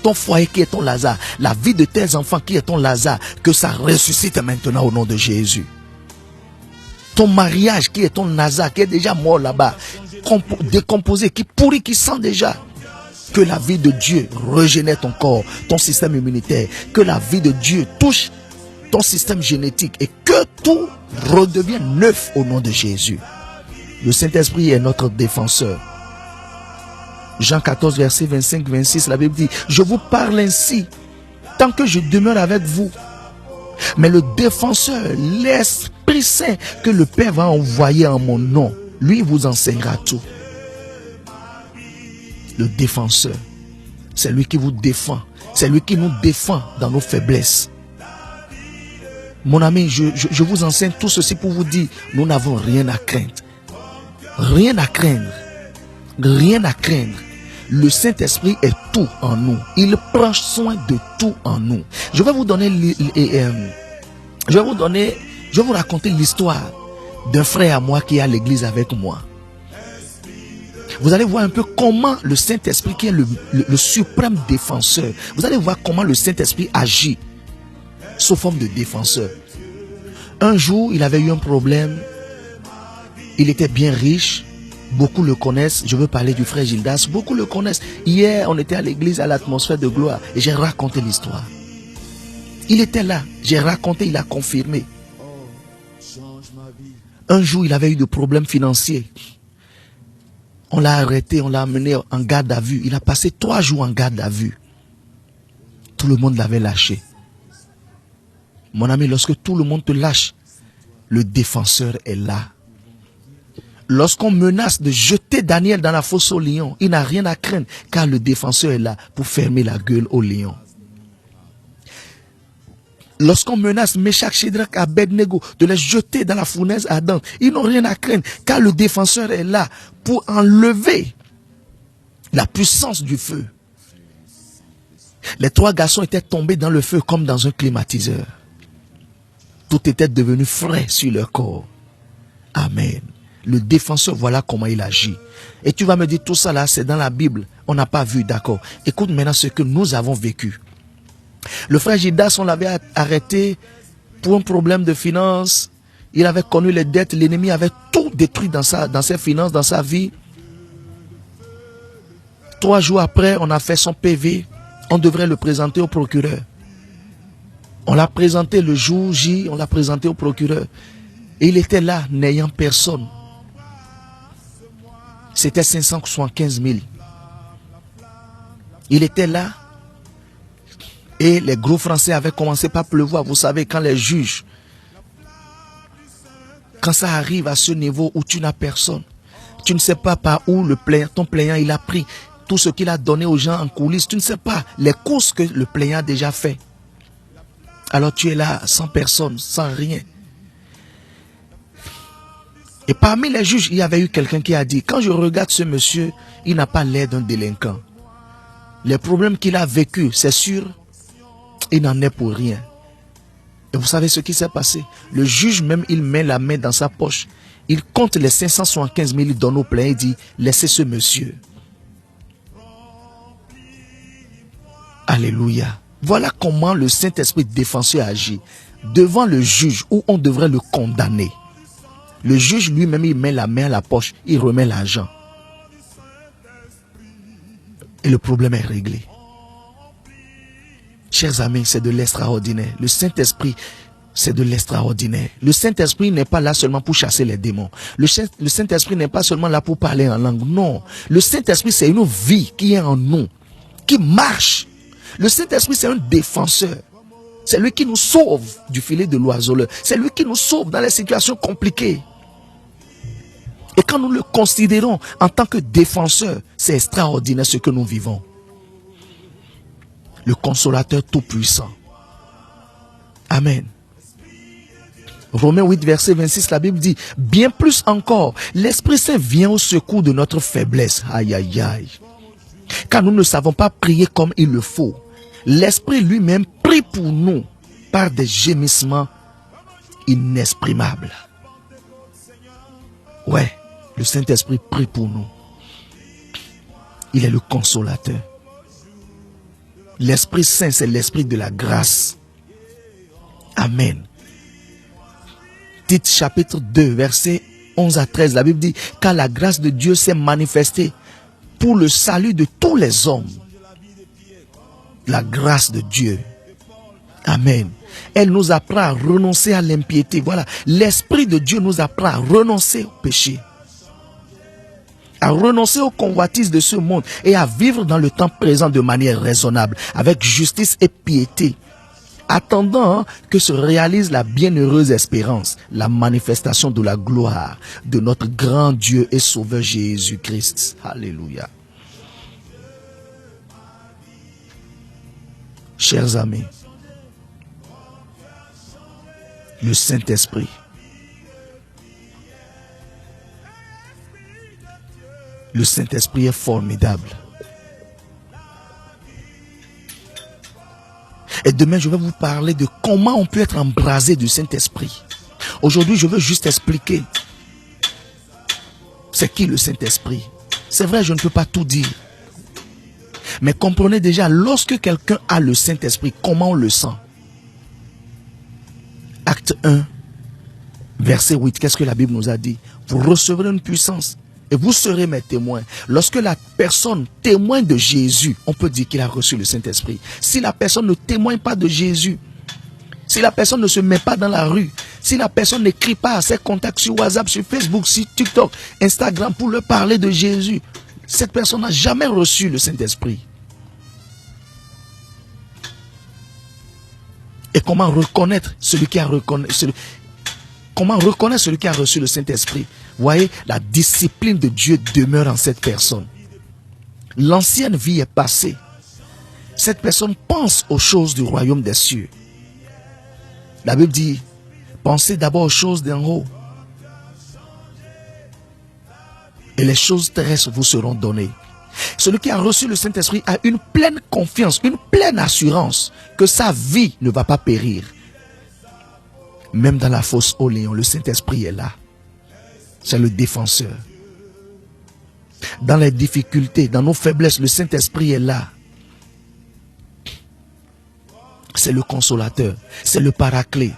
ton foyer qui est ton Lazare, la vie de tes enfants qui est ton Lazare, que ça ressuscite maintenant au nom de Jésus. Ton mariage qui est ton Lazare, qui est déjà mort là-bas, décomposé, qui pourrit, qui sent déjà. Que la vie de Dieu régénère ton corps, ton système immunitaire. Que la vie de Dieu touche ton système génétique et que tout redevienne neuf au nom de Jésus. Le Saint-Esprit est notre défenseur. Jean 14, verset 25-26, la Bible dit, je vous parle ainsi, tant que je demeure avec vous. Mais le défenseur, l'Esprit Saint que le Père va envoyer en mon nom, lui vous enseignera tout. Le défenseur, c'est lui qui vous défend. C'est lui qui nous défend dans nos faiblesses. Mon ami, je vous enseigne tout ceci pour vous dire, nous n'avons rien à craindre. Rien à craindre. Rien à craindre. Le Saint-Esprit est tout en nous. Il prend soin de tout en nous. Je vais vous raconter l'histoire d'un frère à moi qui est à l'église avec moi. Vous allez voir un peu comment le Saint-Esprit, qui est le suprême défenseur, vous allez voir comment le Saint-Esprit agit sous forme de défenseur. Un jour, il avait eu un problème. Il était bien riche. Beaucoup le connaissent. Je veux parler du frère Gildas. Beaucoup le connaissent. Hier, on était à l'église à l'atmosphère de gloire et j'ai raconté l'histoire. Il était là. J'ai raconté, il a confirmé. Un jour, il avait eu des problèmes financiers. On l'a arrêté, on l'a amené en garde à vue. Il a passé 3 jours en garde à vue. Tout le monde l'avait lâché. Mon ami, lorsque tout le monde te lâche, le défenseur est là. Lorsqu'on menace de jeter Daniel dans la fosse au lion, il n'a rien à craindre car le défenseur est là pour fermer la gueule au lion. Lorsqu'on menace Meshach, Shadrach, Abednego de les jeter dans la fournaise ardente, ils n'ont rien à craindre car le défenseur est là pour enlever la puissance du feu. Les 3 garçons étaient tombés dans le feu comme dans un climatiseur. Tout était devenu frais sur leur corps. Amen. Le défenseur, voilà comment il agit. Et tu vas me dire, tout ça là, c'est dans la Bible. On n'a pas vu, d'accord. Écoute maintenant ce que nous avons vécu. Le frère Gildas, on l'avait arrêté pour un problème de finances. Il avait connu les dettes. L'ennemi avait tout détruit dans ses finances, dans sa vie. 3 jours après, on a fait son PV. On devrait le présenter au procureur. On l'a présenté le jour J, on l'a présenté au procureur. Et il était là, n'ayant personne. C'était 575 000. Il était là. Et les gros Français avaient commencé par pleuvoir. Vous savez, quand les juges, quand ça arrive à ce niveau où tu n'as personne, tu ne sais pas par où ton plaignant il a pris tout ce qu'il a donné aux gens en coulisses. Tu ne sais pas les courses que le plaignant a déjà fait. Alors tu es là sans personne, sans rien. Et parmi les juges, il y avait eu quelqu'un qui a dit, quand je regarde ce monsieur, il n'a pas l'air d'un délinquant. Les problèmes qu'il a vécu, c'est sûr, il n'en est pour rien. Et vous savez ce qui s'est passé? Le juge même, il met la main dans sa poche. Il compte les 575 000, il donne au plaignant et dit, laissez ce monsieur. Alléluia. Voilà comment le Saint-Esprit défenseur agit. Devant le juge où on devrait le condamner. Le juge lui-même, il met la main à la poche, il remet l'argent. Et le problème est réglé. Chers amis, c'est de l'extraordinaire. Le Saint-Esprit, c'est de l'extraordinaire. Le Saint-Esprit n'est pas là seulement pour chasser les démons. Le Saint-Esprit n'est pas seulement là pour parler en langue. Non. Le Saint-Esprit, c'est une vie qui est en nous, qui marche. Le Saint-Esprit, c'est un défenseur. C'est lui qui nous sauve du filet de l'oiseleur. C'est lui qui nous sauve dans les situations compliquées. Et quand nous le considérons en tant que défenseur, c'est extraordinaire ce que nous vivons. Le consolateur tout-puissant. Amen. Romains 8, verset 26, la Bible dit, bien plus encore, l'Esprit Saint vient au secours de notre faiblesse. Aïe, aïe, aïe. Car nous ne savons pas prier comme il le faut. L'Esprit lui-même prie pour nous par des gémissements inexprimables. Ouais, le Saint-Esprit prie pour nous. Il est le consolateur. L'Esprit Saint, c'est l'Esprit de la grâce. Amen. Tite chapitre 2, verset 11 à 13, la Bible dit, car la grâce de Dieu s'est manifestée pour le salut de tous les hommes. La grâce de Dieu. Amen. Elle nous apprend à renoncer à l'impiété. Voilà, l'Esprit de Dieu nous apprend à renoncer au péché, à renoncer aux convoitises de ce monde et à vivre dans le temps présent de manière raisonnable, avec justice et piété, attendant que se réalise la bienheureuse espérance, la manifestation de la gloire de notre grand Dieu et Sauveur Jésus-Christ. Alléluia. Chers amis, le Saint-Esprit, le Saint-Esprit est formidable. Et demain, je vais vous parler de comment on peut être embrasé du Saint-Esprit. Aujourd'hui, je veux juste expliquer c'est qui le Saint-Esprit. C'est vrai, je ne peux pas tout dire. Mais comprenez déjà, lorsque quelqu'un a le Saint-Esprit, comment on le sent? Acte 1, verset 8, qu'est-ce que la Bible nous a dit? Vous recevrez une puissance et vous serez mes témoins. Lorsque la personne témoigne de Jésus, on peut dire qu'il a reçu le Saint-Esprit. Si la personne ne témoigne pas de Jésus, si la personne ne se met pas dans la rue, si la personne n'écrit pas à ses contacts sur WhatsApp, sur Facebook, sur TikTok, Instagram pour leur parler de Jésus, cette personne n'a jamais reçu le Saint-Esprit. Et comment reconnaître celui qui a comment reconnaître celui qui a reçu le Saint-Esprit? Vous voyez, la discipline de Dieu demeure en cette personne. L'ancienne vie est passée. Cette personne pense aux choses du royaume des cieux. La Bible dit, pensez d'abord aux choses d'en haut. Et les choses terrestres vous seront données. Celui qui a reçu le Saint-Esprit a une pleine confiance, une pleine assurance que sa vie ne va pas périr. Même dans la fosse au lion, le Saint-Esprit est là. C'est le défenseur. Dans les difficultés, dans nos faiblesses, le Saint-Esprit est là. C'est le consolateur, c'est le paraclet.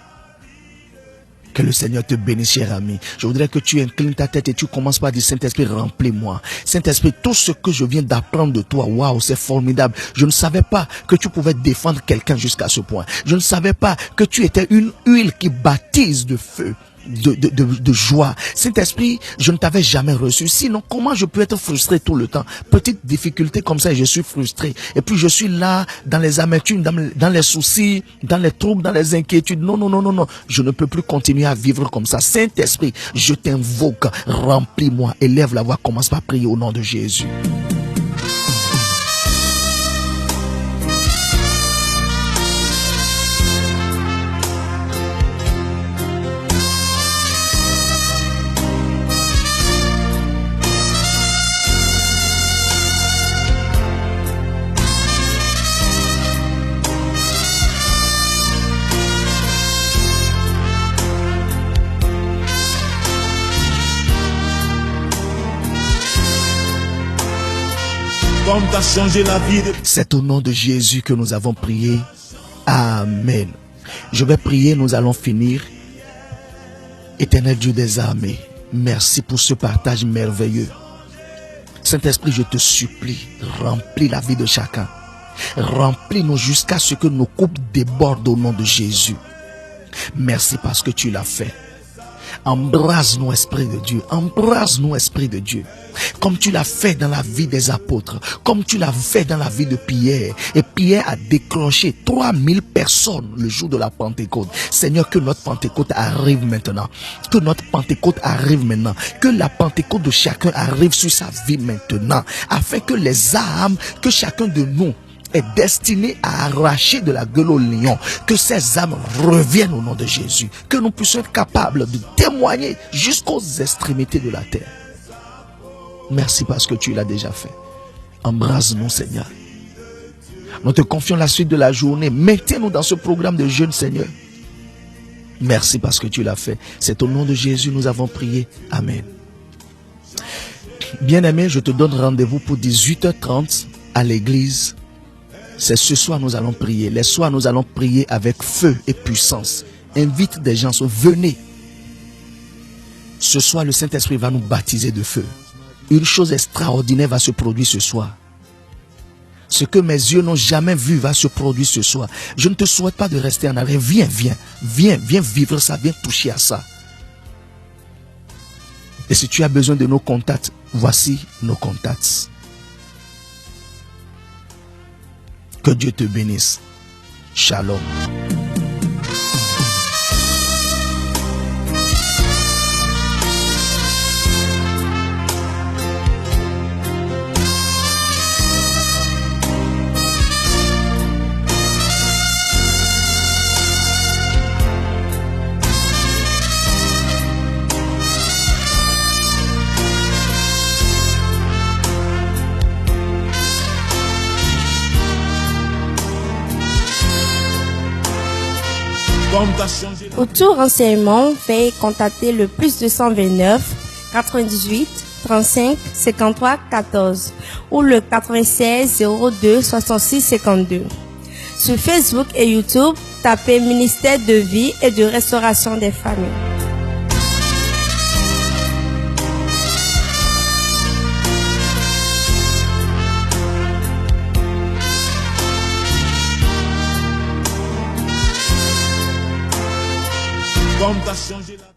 Que le Seigneur te bénisse, cher ami. Je voudrais que tu inclines ta tête et tu commences par dire, Saint-Esprit, remplis-moi. Saint-Esprit, tout ce que je viens d'apprendre de toi, waouh, c'est formidable. Je ne savais pas que tu pouvais défendre quelqu'un jusqu'à ce point. Je ne savais pas que tu étais une huile qui baptise de feu. De joie. Saint-Esprit, je ne t'avais jamais reçu. Sinon, comment je peux être frustré tout le temps? Petite difficulté comme ça et je suis frustré. Et puis je suis là dans les amertumes, dans les soucis, dans les troubles, dans les inquiétudes. Non, non, non, non, non. Je ne peux plus continuer à vivre comme ça. Saint-Esprit, je t'invoque. Remplis-moi. Élève la voix. Commence par prier au nom de Jésus. Comme t'as changé la vie de... C'est au nom de Jésus que nous avons prié. Amen. Je vais prier, nous allons finir. Éternel Dieu des armées, merci pour ce partage merveilleux. Saint-Esprit, je te supplie, remplis la vie de chacun. Remplis-nous jusqu'à ce que nos coupes débordent au nom de Jésus. Merci parce que tu l'as fait. Embrase-nous, Esprit de Dieu. Embrase-nous, Esprit de Dieu. Comme tu l'as fait dans la vie des apôtres. Comme tu l'as fait dans la vie de Pierre. Et Pierre a décroché 3000 personnes le jour de la Pentecôte. Seigneur, que notre Pentecôte arrive maintenant. Que notre Pentecôte arrive maintenant. Que la Pentecôte de chacun arrive sur sa vie maintenant. Afin que les âmes, que chacun de nous est destiné à arracher de la gueule au lion, que ces âmes reviennent au nom de Jésus, que nous puissions être capables de témoigner jusqu'aux extrémités de la terre. Merci parce que tu l'as déjà fait. Embrasse-nous, Seigneur. Nous te confions la suite de la journée. Mettez-nous dans ce programme de jeûne, Seigneur. Merci parce que tu l'as fait. C'est au nom de Jésus nous avons prié. Amen. Bien-aimé, je te donne rendez-vous pour 18h30 à l'église. C'est ce soir nous allons prier. Les soirs nous allons prier avec feu et puissance. Invite des gens, venez. Ce soir le Saint-Esprit va nous baptiser de feu. Une chose extraordinaire va se produire ce soir. Ce que mes yeux n'ont jamais vu va se produire ce soir. Je ne te souhaite pas de rester en arrière. Viens vivre ça, viens toucher à ça. Et si tu as besoin de nos contacts, voici nos contacts. Que Dieu te bénisse. Shalom. Pour tout renseignement, veuillez contacter le +229 98 35 53 14 ou le 96 02 66 52. Sur Facebook et YouTube, tapez Ministère de Vie et de Restauration des Familles. Comme t'as changé la